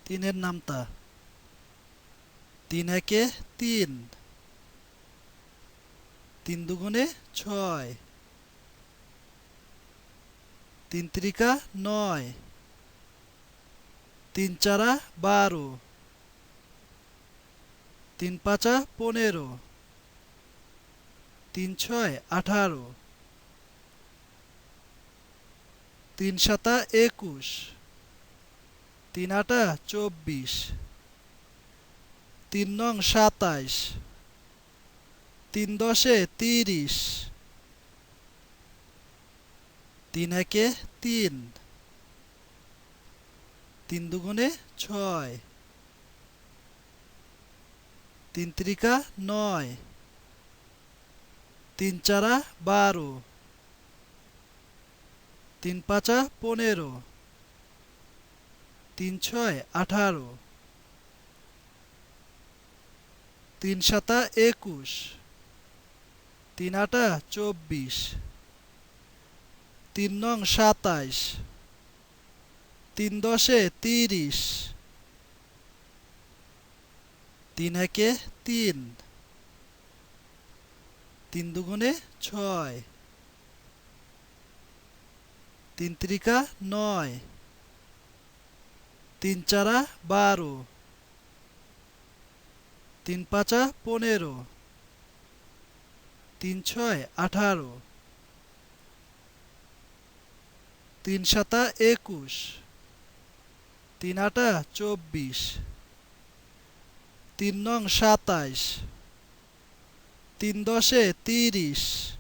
তিনের নামতা। তিন একে তিন, তিন দুগুণে ছয়, তিন তিরিকা নয়, তিন চারা 12, তিন পাঁচা 15, তিন ছয় 18, তিন সাতা 21, তিন আটা 24, তিন নং 27, তিন দশে 30, তিন একে তিন, তিন দুগুণে ছয়, তিন তিরিকা নয়, তিন চারা 12, তিন পাঁচা 15, তিন ছয় 18, তিন সাতা 21, তিন আটা 24, তিন নং 27, তিন দশে 30, তিন একে তিন, তিন দুগুণে ছয়, তিন তিরিকা নয়, তিন চারা 12, তিন পাঁচা 15, তিন ছয় 18, তিন সাতা 21, তিন আটা 24, তিন নং 27, তিন দশে 30,